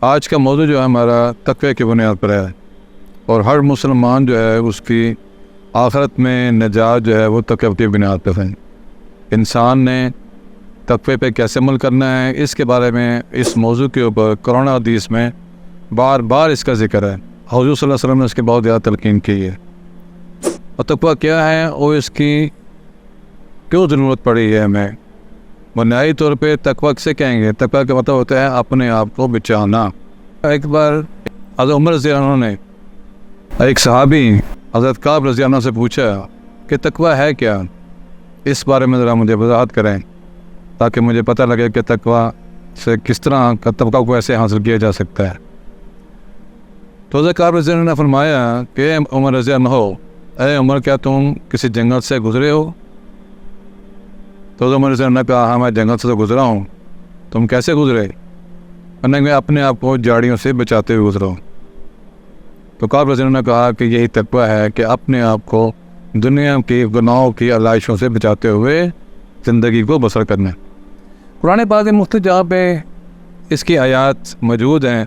آج کا موضوع جو ہے ہمارا تقوی کی بنیاد پر ہے، اور ہر مسلمان جو ہے اس کی آخرت میں نجات جو ہے وہ تقوی کی بنیاد پر ہے۔ انسان نے تقوی پہ کیسے عمل کرنا ہے، اس کے بارے میں اس موضوع کے اوپر قرآن حدیث میں بار بار اس کا ذکر ہے۔ حضور صلی اللہ علیہ وسلم نے اس کی بہت زیادہ تلقین کی ہے، اور تقوی کیا ہے اور اس کی کیوں ضرورت پڑی ہے ہمیں۔ بنیادی طور پہ تقوی کسے کہیں گے؟ تقوی کا مطلب ہوتا ہے اپنے آپ کو بچانا۔ ایک بار حضرت عمر رضی اللہ عنہ نے ایک صحابی حضرت کعب رضی اللہ عنہ سے پوچھا کہ تقوی ہے کیا، اس بارے میں ذرا مجھے وضاحت کریں تاکہ مجھے پتہ لگے کہ تقوی سے کس طرح تقوی کو ایسے حاصل کیا جا سکتا ہے۔ تو حضرت کعب رضی اللہ عنہ نے فرمایا کہ عمر رضی اللہ عنہ، اے عمر کیا تم کسی جنگل سے گزرے ہو؟ تو حضرت عمر رضی اللہ عنہ نے کہا ہاں میں جنگل سے گزرا ہوں۔ تم کیسے گزرے؟ میں اپنے آپ کو جھاڑیوں سے بچاتے ہوئے گزرا ہوں۔ تو کعب رضی اللہ عنہ نے کہا کہ یہی تقوی ہے کہ اپنے آپ کو دنیا کی گناہوں کی علائشوں سے بچاتے ہوئے زندگی کو بسر کرنا۔ قرآن پاک کے مختلف جگہ پہ اس کی آیات موجود ہیں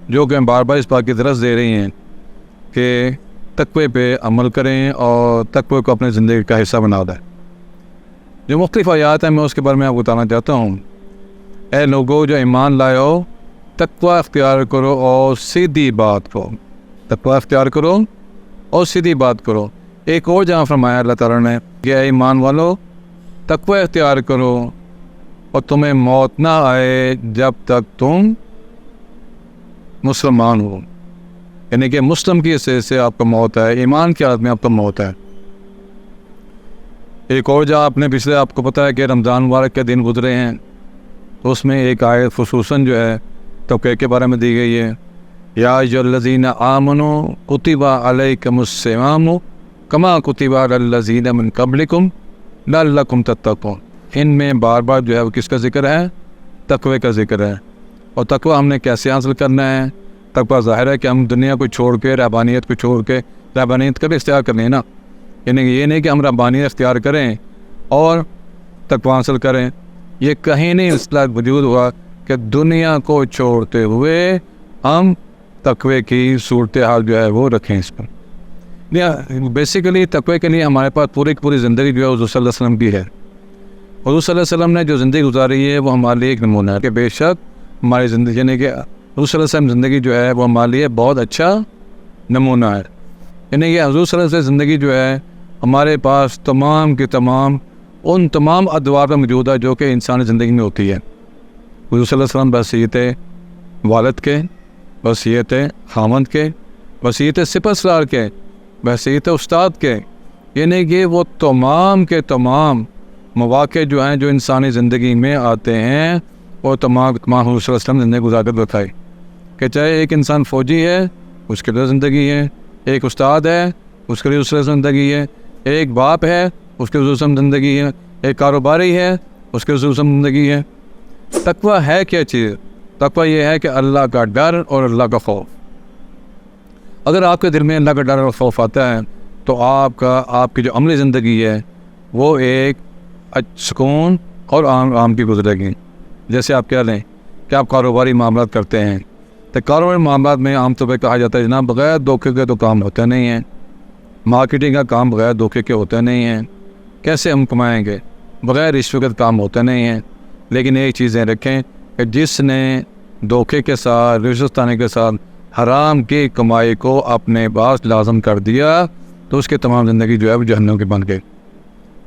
جو کہ بار بار اس بات کی درس دے رہی ہیں کہ تقوی پہ عمل کریں اور تقوی کو اپنی زندگی کا حصہ بنا دیں۔ جو مختلف آیات ہیں میں اس کے بارے میں آپ کو بتانا چاہتا ہوں۔ اے لوگو جو ایمان لائے ہو، تقوی اختیار کرو اور سیدھی بات کرو۔ تقوی اختیار کرو اور سیدھی بات کرو۔ ایک اور جہاں فرمایا اللہ تعالیٰ نے کہ اے ایمان والو تقوی اختیار کرو اور تمہیں موت نہ آئے جب تک تم مسلمان ہو، یعنی کہ مسلم کی حیثیت سے آپ کو موت ہے، ایمان کی حالت میں آپ کو موت ہے۔ ایک اور جہاں آپ نے پچھلے آپ کو پتہ ہے کہ رمضان مبارک کے دن گزرے ہیں، تو اس میں ایک آیت خصوصاً جو ہے تقوی کے بارے میں دی گئی ہے، یا ایھا الذین آمنوا کتب علیکم الصیام کما کتب علی الذین من قبلکم لعلکم تتقون۔ ان میں بار بار جو ہے وہ کس کا ذکر ہے؟ تقوی کا ذکر ہے۔ اور تقوی ہم نے کیسے حاصل کرنا ہے؟ تقوی ظاہر ہے کہ ہم دنیا کو چھوڑ کے رہبانیت کو چھوڑ کے رہبانیت کا بھی اختیار کریں ہے نا، یعنی یہ نہیں کہ ہم رہبانیت اختیار کریں اور تقوی حاصل کریں۔ یہ کہیں نہیں اصطلاح وجود ہوا کہ دنیا کو چھوڑتے ہوئے ہم تقوی کی صورتحال جو ہے وہ رکھیں اس پر۔ بیسیکلی تقوی کے لیے ہمارے پاس پوری زندگی جو ہے حضور صلی اللہ علیہ وسلم کی ہے۔ حضور صلی اللہ علیہ وسلم نے جو زندگی گزاری ہے وہ ہمارے لیے ایک نمونہ ہے کہ بے شک ہماری زندگی، یعنی کہ حضور صلی اللہ علیہ وسلم زندگی جو ہے وہ ہمارے لیے بہت اچھا نمونہ ہے۔ یعنی کہ حضور صلی اللہ علیہ وسلم زندگی جو ہے ہمارے پاس تمام کی تمام ان تمام ادوار میں موجود ہے جو کہ انسانی زندگی میں ہوتی ہے۔ حضور صلی اللہ علیہ وسلم وصیت والد کے، وصیت خامند کے، وصیت سپہ سالار کے، وصیت استاد کے، یعنی کہ وہ تمام کے تمام مواقع جو ہیں جو انسانی زندگی میں آتے ہیں وہ تمام حضور صلی اللہ علیہ وسلم زندگی گزار کر بتائی کہ چاہے ایک انسان فوجی ہے اس کے لیے زندگی ہے، ایک استاد ہے اس کے لیے حضور صلی اللہ علیہ وسلم زندگی ہے، ایک باپ ہے اس کے حضور صلی اللہ علیہ وسلم زندگی ہے، ایک کاروباری ہے اس کے حضور صلی اللہ علیہ وسلم زندگی ہے۔ تقوی ہے کیا چیز؟ تقوی یہ ہے کہ اللہ کا ڈر اور اللہ کا خوف۔ اگر آپ کے دل میں اللہ کا ڈر اور خوف آتا ہے تو آپ کی جو عملی زندگی ہے وہ ایک سکون اور آرام کی گزرے گی۔ جیسے آپ کہہ لیں کہ آپ کاروباری معاملات کرتے ہیں تو کاروباری معاملات میں عام طور پہ کہا جاتا ہے جناب بغیر دھوکے کے تو کام ہوتا نہیں ہے، مارکیٹنگ کا کام بغیر دھوکے کے ہوتا نہیں ہے، کیسے ہم کمائیں گے؟ بغیر رشوت کا کام ہوتا نہیں ہے۔ لیکن ایک چیزیں رکھیں کہ جس نے دھوکے کے ساتھ، رشوت خانے کے ساتھ حرام کی کمائی کو اپنے پاس لازم کر دیا تو اس کی تمام زندگی جو ہے وہ جہنم کی بن گئی۔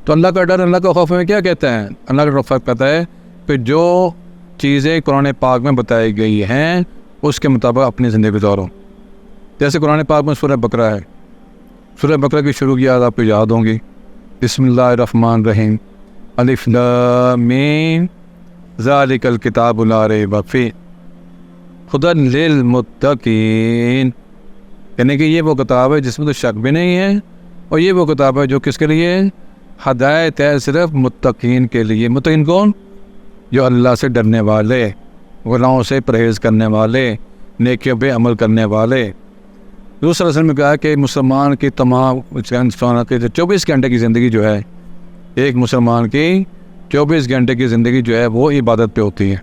تو اللہ کا ڈر، اللہ کا خوف میں کیا کہتا ہے؟ اللہ کا خوف کہتا ہے کہ جو چیزیں قرآن پاک میں بتائی گئی ہیں اس کے مطابق اپنی زندگی گزارو۔ جیسے قرآن پاک میں سورہ بقرہ ہے، سورہ بقرہ کی شروع کی یاد آپ کو یاد ہوں گی، بسم اللہ الرحمن الرحیم، الف لام میم ذالک الکتاب لا ریب فیہ ھدی للمتقین، یعنی کہ یہ وہ کتاب ہے جس میں تو شک بھی نہیں ہے، اور یہ وہ کتاب ہے جو کس کے لیے؟ ہدایت ہے صرف متقین کے لیے۔ متقین کون؟ جو اللہ سے ڈرنے والے، گناہوں سے پرہیز کرنے والے، نیکیوں پہ عمل کرنے والے۔ حضور صلی اللہ علیہ وسلم نے کہا کہ مسلمان کی تمام 24 گھنٹے کی زندگی جو ہے، ایک مسلمان کی 24 گھنٹے کی زندگی جو ہے وہ عبادت پہ ہوتی ہے۔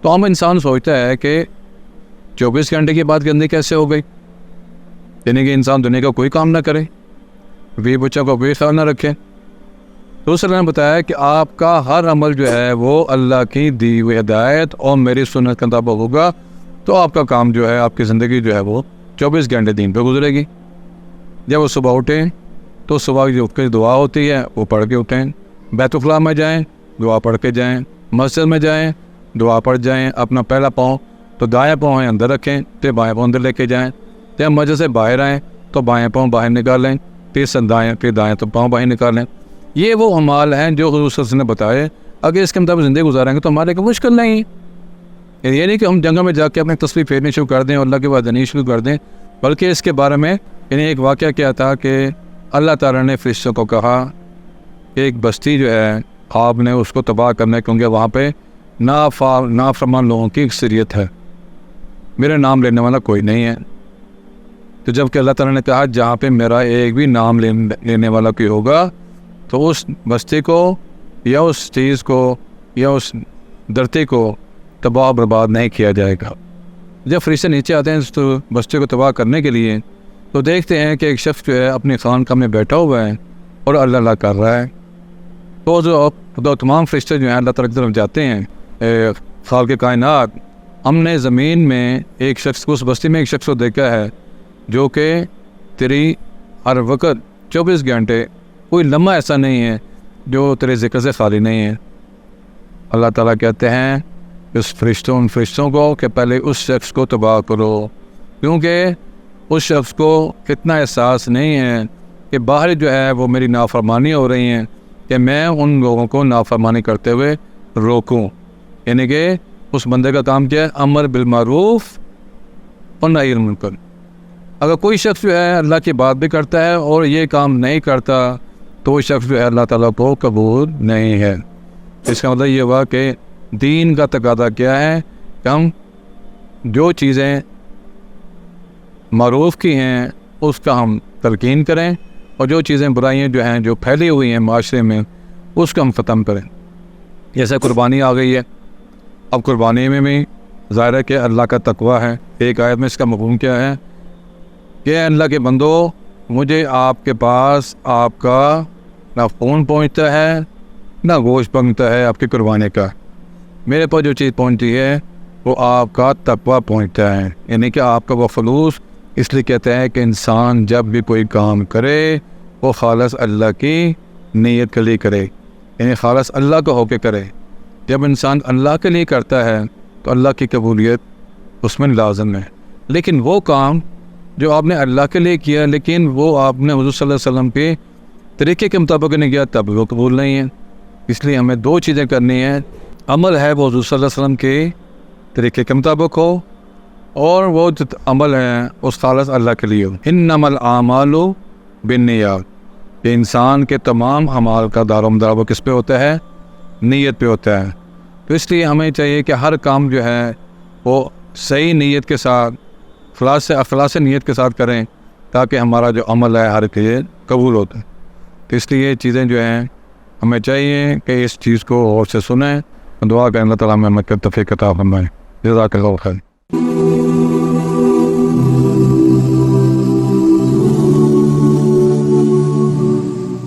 تو عام انسان سوچتا ہے کہ 24 گھنٹے کی بات کرنے کیسے ہو گئی؟ یعنی کہ انسان دنیا کا کوئی کام نہ کرے، بیوی بچوں کا کوئی خیال نہ رکھے۔ تو اس نے بتایا کہ آپ کا ہر عمل جو ہے وہ اللہ کی دی ہوئی ہدایت اور میری سنت کا مطابق ہوگا، تو آپ کا کام جو ہے، آپ کی زندگی جو ہے وہ 24 گھنٹے دین پہ گزرے گی۔ جب وہ صبح اٹھیں تو صبح کی اٹھ کے دعا ہوتی ہے وہ پڑھ کے اٹھیں، بیت الخلاء میں جائیں دعا پڑھ کے جائیں، مسجد میں جائیں دعا پڑھ جائیں، اپنا پہلا پاؤں تو دائیں پاؤں اندر رکھیں تو بائیں پاؤں اندر لے کے جائیں، جب مسجد سے باہر آئیں تو بائیں پاؤں باہر نکالیں، پھر دائیں، پھر دائیں تو پاؤں باہر نکالیں۔ یہ وہ اعمال ہیں جو حضور صلی اللہ علیہ وسلم نے بتائے۔ اگر اس کے مطابق زندگی گزاریں گے تو ہمارے کو مشکل نہیں ہے۔ یہ نہیں کہ ہم جنگل میں جا کے اپنے تصویر پھیرنی شروع کر دیں اور اللہ کے بعد دینی شروع کر دیں، بلکہ اس کے بارے میں یعنی ایک واقعہ کیا تھا کہ اللہ تعالیٰ نے فرشتوں کو کہا کہ ایک بستی جو ہے آپ نے اس کو تباہ کرنا ہے، کیونکہ وہاں پہ نافرمان لوگوں کی اکثریت ہے، میرا نام لینے والا کوئی نہیں ہے۔ تو جب کہ اللہ تعالیٰ نے کہا جہاں پہ میرا ایک بھی نام لینے والا کوئی ہوگا تو اس بستی کو یا اس چیز کو یا اس دھرتی کو تباہ و برباد نہیں کیا جائے گا۔ جب فرشتے نیچے آتے ہیں تو بستی کو تباہ کرنے کے لیے تو دیکھتے ہیں کہ ایک شخص جو ہے اپنی خانقاہ میں بیٹھا ہوا ہے اور اللہ اللہ کر رہا ہے۔ تو جو تمام فرشتے جو ہیں اللہ تعالیٰ کی طرف جاتے ہیں، خالق کائنات، ہم نے زمین میں ایک شخص کو، اس بستی میں ایک شخص کو دیکھا ہے جو کہ تیری ہر وقت 24 گھنٹے کوئی لمحہ ایسا نہیں ہے جو تیرے ذکر سے خالی نہیں ہے۔ اللہ تعالیٰ کہتے ہیں ان فرشتوں کو کہ پہلے اس شخص کو تباہ کرو، کیونکہ اس شخص کو اتنا احساس نہیں ہے کہ باہر جو ہے وہ میری نافرمانی ہو رہی ہیں کہ میں ان لوگوں کو نافرمانی کرتے ہوئے روکوں۔ یعنی کہ اس بندے کا کام کیا ہے؟ امر بالمعروف اور نہی عن المنکر۔ اگر کوئی شخص جو ہے اللہ کی بات بھی کرتا ہے اور یہ کام نہیں کرتا تو وہ شخص جو ہے اللہ تعالیٰ کو قبول نہیں ہے۔ اس کا مطلب یہ ہوا کہ دین کا تقاضا کیا ہے کہ ہم جو چیزیں معروف کی ہیں اس کا ہم تلقین کریں، اور جو چیزیں برائیاں جو ہیں جو پھیلی ہوئی ہیں معاشرے میں اس کو ہم ختم کریں۔ جیسے قربانی آ گئی ہے، اب قربانی میں بھی ظاہر ہے کہ اللہ کا تقویٰ ہے۔ ایک آیت میں اس کا مفہوم کیا ہے کہ اللہ کے بندو، مجھے آپ کے پاس آپ کا نہ خون پہنچتا ہے نہ گوشت پہنچتا ہے آپ کی قربانی کا، میرے پاس جو چیز پہنچتی ہے وہ آپ کا تقویٰ پہنچتا ہے۔ یعنی کہ آپ کا وہ خلوص، اس لیے کہتے ہیں کہ انسان جب بھی کوئی کام کرے وہ خالص اللہ کی نیت کے لیے کرے، یعنی خالص اللہ کو ہو کے کرے۔ جب انسان اللہ کے لیے کرتا ہے تو اللہ کی قبولیت اس میں لازم ہے۔ لیکن وہ کام جو آپ نے اللہ کے لیے کیا لیکن وہ آپ نے حضور صلی اللہ علیہ وسلم کے طریقے کے مطابق نہیں کیا، تب وہ قبول نہیں ہے۔ اس لیے ہمیں دو چیزیں کرنی ہیں، عمل ہے وہ حضور صلی اللہ علیہ وسلم کے طریقے کے مطابق ہو، اور وہ جو عمل ہے اس خالص اللہ کے لیے ہو۔ انما الاعمال بالنیات، یہ انسان کے تمام اعمال کا دار و مدار وہ کس پہ ہوتا ہے؟ نیت پہ ہوتا ہے۔ تو اس لیے ہمیں چاہیے کہ ہر کام جو ہے وہ صحیح نیت کے ساتھ، اخلاص نیت کے ساتھ کریں، تاکہ ہمارا جو عمل ہے ہر چیز قبول ہوتا ہے۔ تو اس لیے یہ چیزیں جو ہیں ہمیں چاہیے کہ اس چیز کو غور سے سنیں، دعا کریں اللہ تعالیٰ ہمیں توفیق عطا فرمائے۔ جزاک اللہ خیر۔